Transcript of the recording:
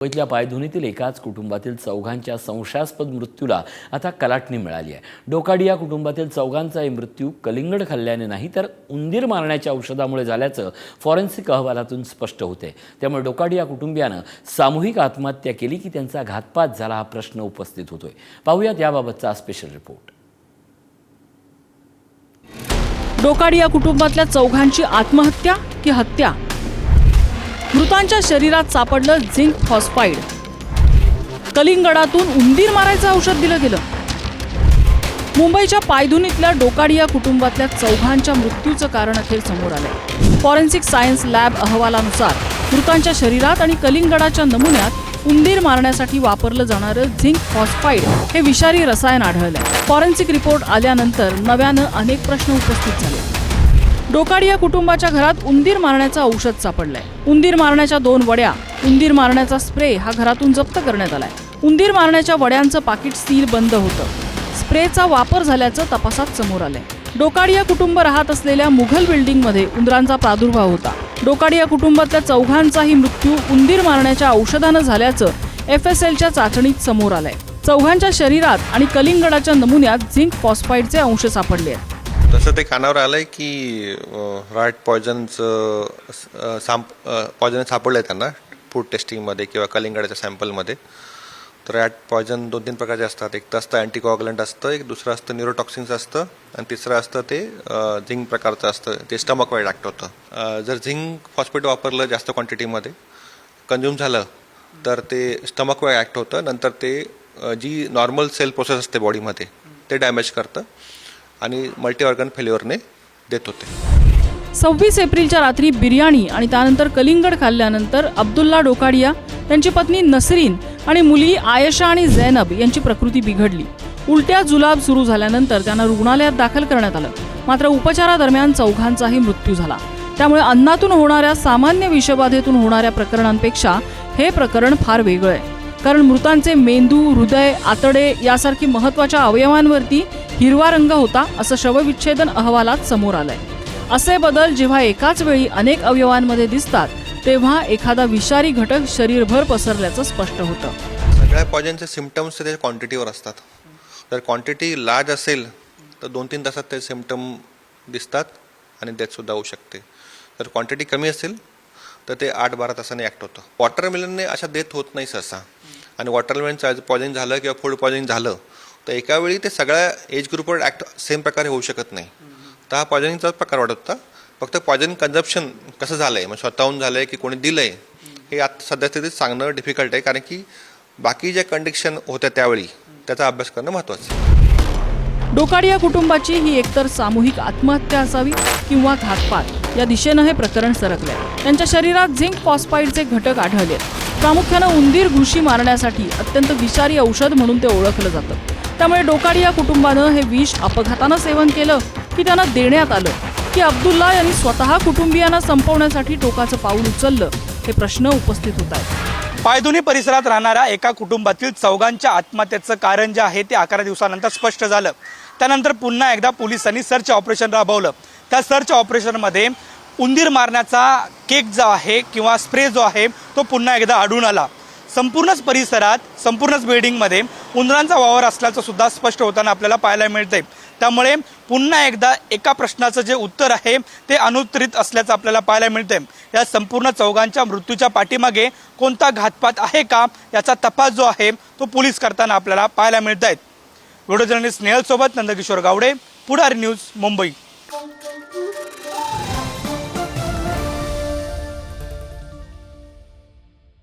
मुंबईतल्या पायधुनीतील एकाच कुटुंबातील चौघांच्या संशयास्पद मृत्यूला आता कलाटणी मिळाली आहे। डोकाडी या कुटुंबातील चौघांचा मृत्यू कलिंगड खाल्ल्याने नाही तर उंदीर मारण्याच्या औषधामुळे झाल्याचं फॉरेन्सिक अहवालातून स्पष्ट होते। त्यामुळे डोकाडी या कुटुंबियानं सामूहिक आत्महत्या केली की त्यांचा घातपात झाला हा प्रश्न उपस्थित होतोय। पाहूयात याबाबतचा स्पेशल रिपोर्ट। डोकाडी या कुटुंबातल्या चौघांची आत्महत्या की हत्या? मृतांच्या शरीरात सापडलं झिंक फॉस्फाईड। कलिंगडातून उंदीर मारायचं औषध दिलं गेलं। मुंबईच्या पायधुनीतल्या डोकाडी या कुटुंबातल्या चौघांच्या मृत्यूचं कारण अखेर समोर आलंय। फॉरेन्सिक सायन्स लॅब अहवालानुसार मृतांच्या शरीरात आणि कलिंगडाच्या नमुन्यात उंदीर मारण्यासाठी वापरलं जाणारं झिंक फॉस्फाईड हे विषारी रसायन आढळलंय। फॉरेन्सिक रिपोर्ट आल्यानंतर नव्यानं अनेक प्रश्न उपस्थित झाले। डोकाडी या कुटुंबाच्या घरात उंदीर मारण्याचं औषध सापडलंय। उंदीर मारण्याच्या 2 वड्या, उंदीर मारण्याचा स्प्रे हा घरातून जप्त करण्यात आलाय। उंदीर मारण्याच्या वड्यांचं पाकिट सील बंद होतं। स्प्रेचा वापर झाल्याचं तपासात समोर आलंय। डोकाडी या कुटुंब राहत असलेल्या मुघल बिल्डिंगमध्ये उंदरांचा प्रादुर्भाव होता। डोकाडी या कुटुंबातल्या चौघांचाही मृत्यू उंदीर मारण्याच्या औषधानं झाल्याचं FSLच्या चाचणीत समोर आलंय। चौघांच्या शरीरात आणि कलिंगडाच्या नमुन्यात झिंक फॉस्फाईडचे अंश सापडले आहेत। तसं ते कानावर आलंय की रॅट पॉयझनचं पॉयझन सापडलंय त्यांना फूड टेस्टिंगमध्ये किंवा कलिंगडाच्या सॅम्पलमध्ये। तर रॅट पॉयझन 2-3 प्रकारचे असतात। एक तर असतं अँटीकोअगुलंट असतं, एक दुसरं असतं न्यूरोटॉक्सिन्स असतं आणि तिसरं असतं ते झिंक प्रकारचं असतं, ते स्टमक वाईड ॲक्ट होतं। जर झिंक फॉस्फेट वापरलं जास्त क्वांटिटीमध्ये कंझ्युम झालं तर ते स्टमक वाईड ॲक्ट होतं। नंतर ते जी नॉर्मल सेल प्रोसेस असते बॉडीमध्ये ते डॅमेज करतं आणि मल्टी ऑर्गन फेल्युअरने डेथ होते। 26 एप्रिलच्या रात्री बिर्याणी आणि त्यानंतर कलिंगड खाल्ल्यानंतर अब्दुल्ला डोकाडिया, त्यांची पत्नी नसरीन आणि मुली आयशा आणि झैनब यांची प्रकृती बिघडली। उलट्या जुलाब सुरू झाल्यानंतर त्यांना रुग्णालयात दाखल करण्यात आलं। मात्र उपचारादरम्यान चौघांचाही मृत्यू झाला। त्यामुळे अन्नातून होणाऱ्या सामान्य विषबाधेतून होणाऱ्या प्रकरणांपेक्षा हे प्रकरण फार वेगळं आहे। कारण मृतांचे मेंदू, हृदय, आतडे यासारखी महत्त्वाच्या अवयवांवरती हिरवा रंग होता असं शवविच्छेदन अहवालात समोर आलंय। असे बदल जेव्हा एकाच वेळी अनेक अवयवांमध्ये दिसतात तेव्हा एखादा विषारी घटक शरीरभर पसरल्याचं स्पष्ट होतं। सगळ्या पॉयझनचे सिम्पटम्स त्याच्या क्वांटिटीवर असतात। जर क्वांटिटी लार्ज असेल तर 2-3 तासात ते सिम्पटम दिसतात आणि डेथसुद्धा होऊ शकते। जर क्वांटिटी कमी असेल तर ते 8-12 तासांनी ॲक्ट होतं। वॉटरमेलनने अशा डेथ होत नाही सहसा, आणि वॉटरमेलन पॉयझनिंग झालं किंवा फूड पॉयझनिंग झालं तर एका वेळी ते सगळ्या एज ग्रुपवर ॲक्ट सेम प्रकारे होऊ शकत नाही। तर हा पॉयझनिंगचाच प्रकार वाटत होता। फक्त पॉयझन कन्झप्शन कसं झालं आहे, म्हणजे स्वतःहून झालं आहे की कोणी दिलं आहे, हे आता सध्या स्थितीत सांगणं डिफिकल्ट आहे, कारण की बाकी ज्या कंडिशन होत्या त्यावेळी त्याचा अभ्यास करणं महत्त्वाचं आहे। डोकाडी या कुटुंबाची ही एकतर सामूहिक आत्महत्या असावी किंवा घातपात या दिशेनं हे प्रकरण सरकलंय। त्यांच्या शरीरात झिंक फॉस्फाईडचे घटक आढळले। प्रामुख्यानं उंदीर घुशी मारण्यासाठी अत्यंत विषारी औषध म्हणून ते ओळखलं जातं। त्यामुळे डोकाडी या कुटुंबानं हे विष अपघातानं सेवन केलं की त्यांना देण्यात आलं, की अब्दुल्ला यांनी स्वतः कुटुंबियांना संपवण्यासाठी टोकाचं पाऊल उचललं, हे प्रश्न उपस्थित होत आहेत। पायधुनी परिसरात राहणाऱ्या एका कुटुंबातील चौघांच्या आत्महत्येचं कारण जे आहे ते 11 दिवसानंतर स्पष्ट झालं। त्यानंतर पुन्हा एकदा पोलिसांनी सर्च ऑपरेशन राबवलं। त्या सर्च ऑपरेशनमध्ये उंदीर मारण्याचा केक जो आहे किंवा स्प्रे जो आहे तो पुन्हा एकदा आढळून आला। संपूर्णच परिसरात, संपूर्णच बिल्डिंगमध्ये उंदरांचा वावर असल्याचं सुद्धा स्पष्ट होताना आपल्याला पाहायला मिळतंय। त्यामुळे पुन्हा एकदा एका प्रश्नाचं जे उत्तर आहे ते अनुत्तरित असल्याचं आपल्याला पाहायला मिळतंय। या संपूर्ण चौघांच्या मृत्यूच्या पाठीमागे कोणता घातपात आहे का याचा तपास जो आहे तो पोलीस करताना आपल्याला पाहायला मिळत आहेत। व्हिडिओ जर्नलिस्ट स्नेहल सोबत नंदकिशोर गावडे, पुढारी न्यूज, मुंबई।